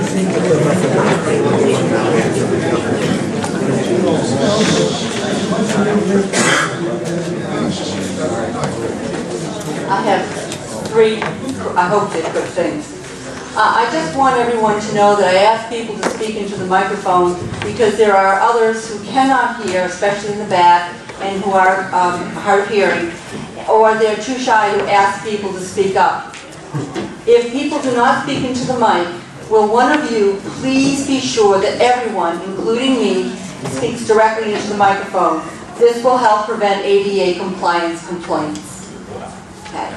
I have three, I hope they're good things. I just want everyone to know that I ask people to speak into the microphone because there are others who cannot hear, especially in the back, and who are hard of hearing, or they're too shy to ask people to speak up. If people do not speak into the mic, will one of you please be sure that everyone, including me, speaks directly into the microphone? This will help prevent ADA compliance complaints. Okay.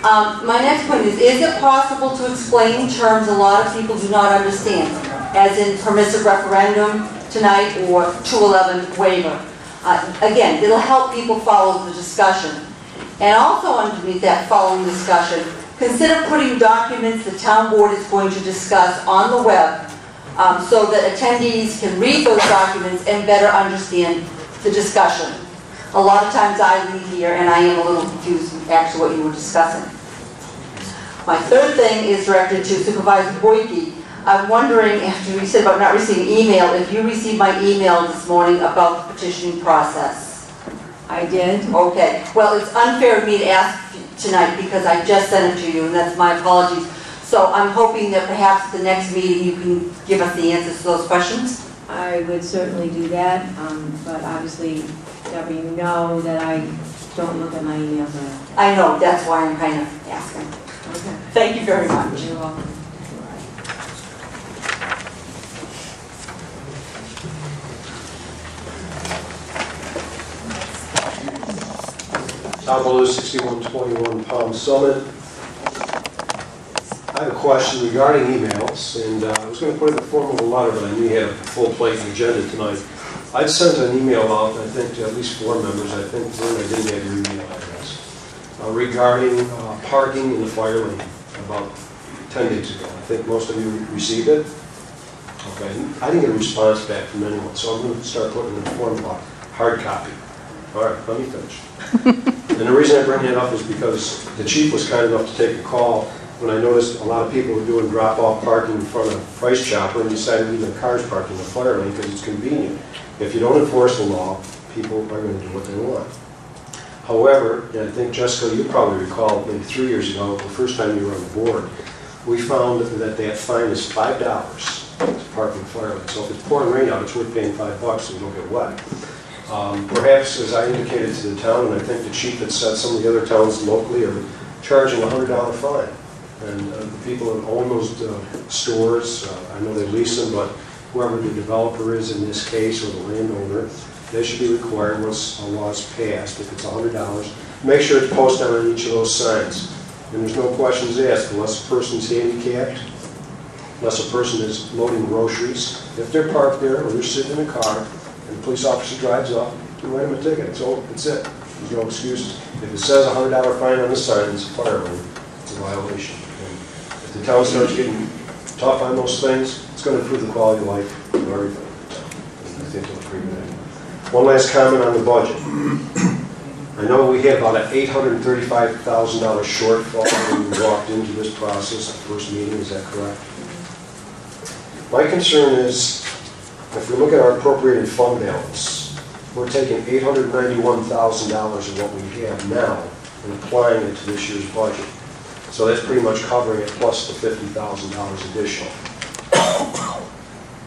My next point is it possible to explain terms a lot of people do not understand, as in permissive referendum tonight or 211 waiver? Again, it'll help people follow the discussion. And also underneath that following discussion, consider putting documents the town board is going to discuss on the web so that attendees can read those documents and better understand the discussion. A lot of times I leave here and I am a little confused with actually what you were discussing. My third thing is directed to Supervisor Boyke. I'm wondering, after you said about not receiving email, if you received my email this morning about the petitioning process. I did. Okay. Well, it's unfair of me to ask tonight because I just sent it to you, and that's my apologies. So I'm hoping that perhaps at the next meeting you can give us the answers to those questions. I would certainly do that, but obviously, Deborah, you know that I don't look at my emails. I know, that's why I'm kind of asking. Okay. Thank you very much. You're welcome. Tom Beaulieu, 6121 Palm Summit. I have a question regarding emails, and I was going to put it in the form of a letter, but I knew you had a full plate agenda tonight. I'd sent an email out, I think, to at least 4 members. I think I didn't have your email address, regarding parking in the fire lane about 10 days ago. I think most of you received it. Okay, I didn't get a response back from anyone, so I'm going to start putting it in the form of a hard copy. All right, let me finish. And the reason I bring that up is because the chief was kind enough to take a call when I noticed a lot of people were doing drop-off parking in front of Price Chopper and decided to leave their cars parked in the fire lane because it's convenient. If you don't enforce the law, people are going to do what they want. However, and I think, Jessica, you probably recall maybe 3 years ago, the first time you were on the board, we found that fine is $5 to park in the fire lane. So if it's pouring rain out, it's worth paying $5 so you don't get wet. Perhaps, as I indicated to the town, and I think the chief had said some of the other towns locally are charging a $100 fine. And the people that own those stores, I know they lease them, but whoever the developer is in this case, or the landowner, they should be required, once a law is passed, if it's $100, make sure it's posted on each of those signs. And there's no questions asked unless a person's handicapped, unless a person is loading groceries. If they're parked there or they're sitting in a car, and the police officer drives up, you write them a ticket. So that's it. There's no excuses. If it says a $100 fine on the sign, it's a fire lane. It's a violation. And if the town starts getting tough on those things, it's going to improve the quality of life for everybody in the town. And I think they'll agree with that. One last comment on the budget. I know we had about an $835,000 shortfall when we walked into this process, the first meeting. Is that correct? My concern is, if we look at our appropriated fund balance, we're taking $891,000 of what we have now and applying it to this year's budget. So that's pretty much covering it plus the $50,000 additional.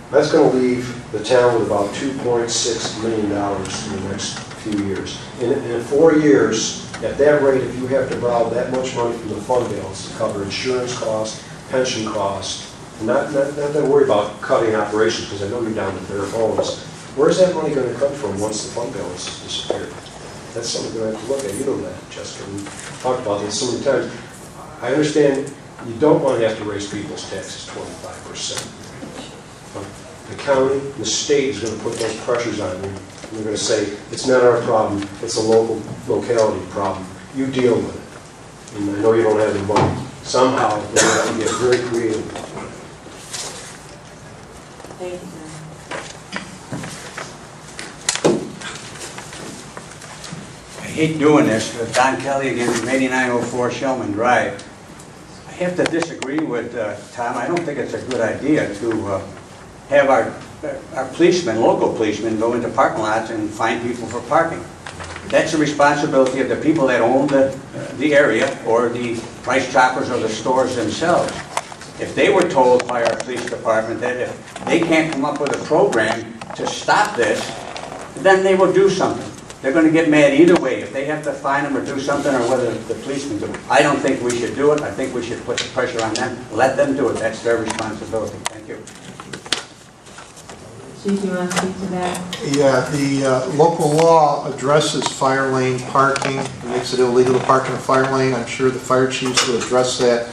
That's going to leave the town with about $2.6 million in the next few years. In 4 years, at that rate, if you have to borrow that much money from the fund balance to cover insurance costs, pension costs, not to worry about cutting operations, because I know you're down to bare bones. Where's that money going to come from once the fund balance has disappeared? That's something we have to look at. You know that, Jessica. We've talked about this so many times. I understand you don't want to have to raise people's taxes 25%. But the county, the state is going to put those pressures on you. And they're going to say, it's not our problem, it's a locality problem. You deal with it. And I know you don't have the money. Somehow, we're going to get very creative. Thank you. I hate doing this, but Don Kelly again from 8904 Shellman Drive. I have to disagree with Tom. I don't think it's a good idea to have our policemen, local policemen, go into parking lots and fine people for parking. That's the responsibility of the people that own the area, or the price choppers or the stores themselves. If they were told by our police department that if they can't come up with a program to stop this, then they will do something. They're going to get mad either way, if they have to fine them or do something, or whether the policemen do it. I don't think we should do it. I think we should put the pressure on them. Let them do it. That's their responsibility. Thank you. Chief, you want to speak to that? Yeah, the local law addresses fire lane parking. It makes it illegal to park in a fire lane. I'm sure the fire chiefs would address that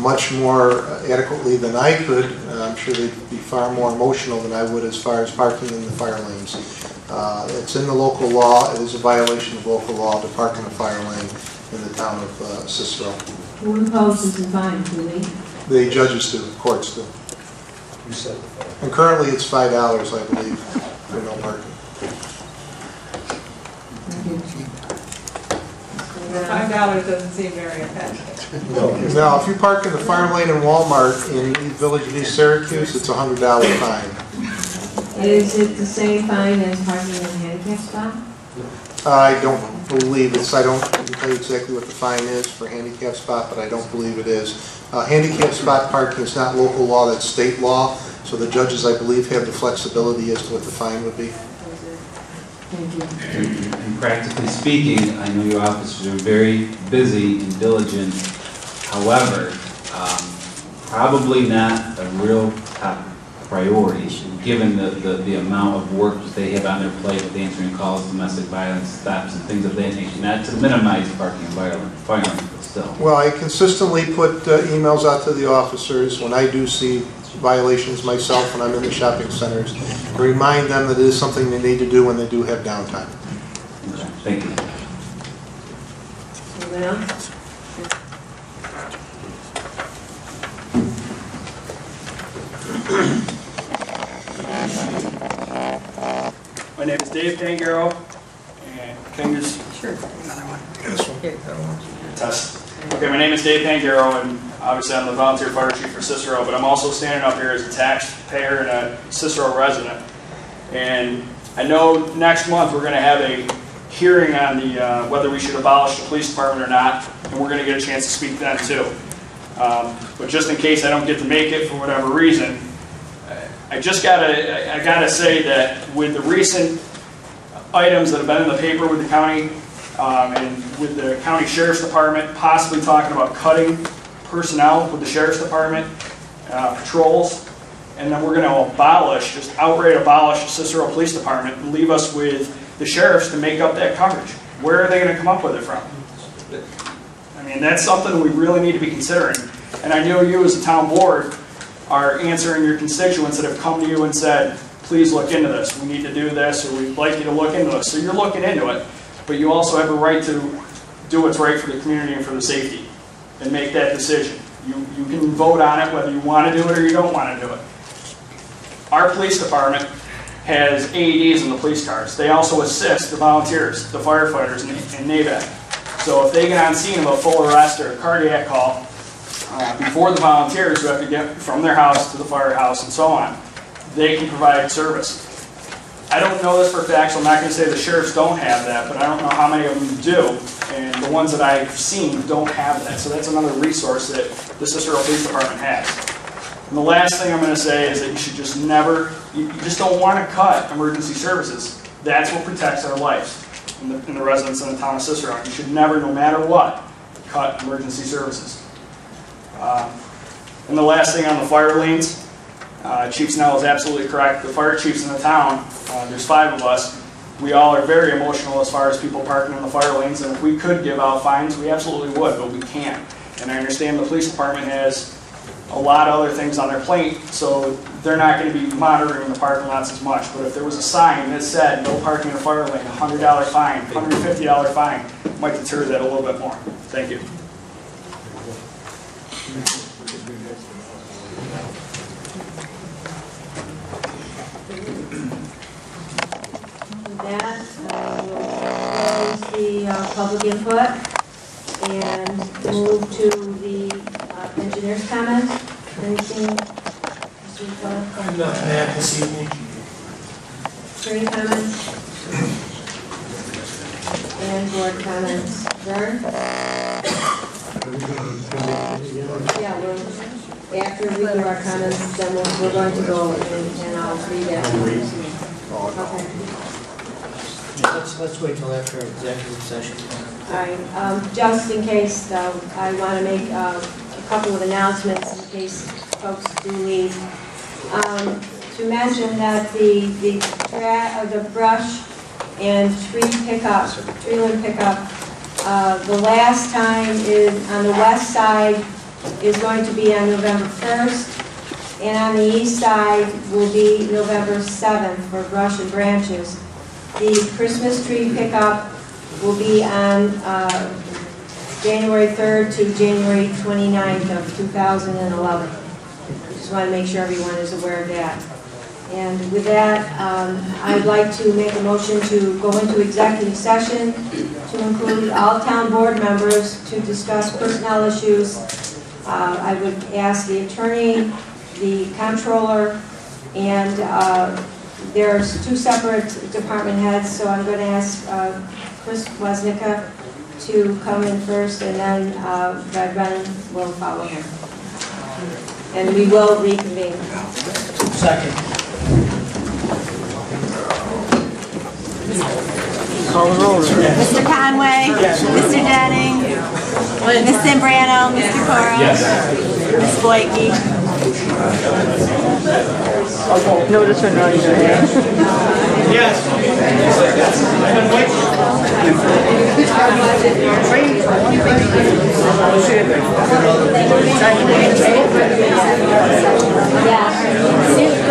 much more adequately than I could. I'm sure they'd be far more emotional than I would as far as parking in the fire lanes. It's in the local law. It is a violation of local law to park in a fire lane in the town of Cicero. Who imposes the fine, do we? The judges do, the courts do. And currently it's $5, I believe, for no parking. $5 doesn't seem very effective. Now, if you park in the fire lane in Walmart in the village of East Syracuse, it's a $100 fine. Is it the same fine as parking in a handicap spot? I don't believe it's, I can tell you exactly what the fine is for handicap spot, but I don't believe it is. Handicap spot parking is not local law, that's state law, so the judges, I believe, have the flexibility as to what the fine would be. Thank you. And practically speaking, I know your officers are very busy and diligent. However, probably not a real top priority, given the amount of work that they have on their plate with answering calls, domestic violence, stops, and things of that nature. Not to minimize parking violence, but still. Well, I consistently put emails out to the officers when I do see violations myself when I'm in the shopping centers, to remind them that it is something they need to do when they do have downtime. Okay, thank you. Anyone else? My name is Dave Pangaro, and can you just... Sure. Another one. Test. Okay, my name is Dave Pangaro, and obviously I'm the volunteer fire chief for Cicero, but I'm also standing up here as a taxpayer and a Cicero resident. And I know next month we're going to have a hearing on the whether we should abolish the police department or not, and we're going to get a chance to speak then too. But just in case I don't get to make it for whatever reason, I gotta say that with the recent items that have been in the paper with the county and with the county sheriff's department possibly talking about cutting personnel with the sheriff's department, patrols, and then we're going to abolish, just outright abolish the Cicero Police Department and leave us with the sheriffs to make up that coverage. Where are they going to come up with it from? I mean, that's something we really need to be considering. And I know you as a town board are answering your constituents that have come to you and said, please look into this. We need to do this, or we'd like you to look into this. So you're looking into it, but you also have a right to do what's right for the community and for the safety and make that decision. You can vote on it whether you want to do it or you don't want to do it. Our police department has AEDs in the police cars. They also assist the volunteers, the firefighters, and NAVAC. So if they get on scene of a full arrest or a cardiac call, before the volunteers who have to get from their house to the firehouse and so on, they can provide service. I don't know this for a fact, so I'm not going to say the sheriffs don't have that, but I don't know how many of them do, and the ones that I've seen don't have that. So that's another resource that the Cicero Police Department has. And the last thing I'm going to say is that you should just never, you just don't want to cut emergency services. That's what protects our lives and the residents in the town of Cicero. You should never, no matter what, cut emergency services. And the last thing on the fire lanes, Chief Snell is absolutely correct. The fire chiefs in the town, there's 5 of us, we all are very emotional as far as people parking in the fire lanes, and if we could give out fines, we absolutely would, but we can't. And I understand the police department has a lot of other things on their plate, so they're not going to be monitoring the parking lots as much. But if there was a sign that said no parking in a fire lane, $100 fine, $150 fine, it might deter that a little bit more. Thank you. With that, we'll close the public input and move to the engineer's comment? Anything? Mr. Philip? I'm not mad this evening. Attorney comments? And board comments. Vern? Yeah, after we do our comments, then we're going to go and I'll read that. Okay. Let's wait till after executive session. All right, just in case, though, I want to make a couple of announcements in case folks do leave. To mention that the brush and tree limb pickup, the last time is on the west side is going to be on November 1st, and on the east side will be November 7th for brush and branches. The Christmas tree pickup will be on January 3rd to January 29th of 2011. Just want to make sure everyone is aware of that. And with that, I'd like to make a motion to go into executive session to include all town board members to discuss personnel issues. I would ask the attorney, the comptroller, and there's two separate department heads, so I'm going to ask Chris Woznicka to come in first, and then Brad Brennan will follow him. And we will reconvene. Second. Mr. Conway, Mr. Denning, Ms. Zambrano, Mr. Coro, Ms. Boyke. Notice when running your hand. Yes. Yeah.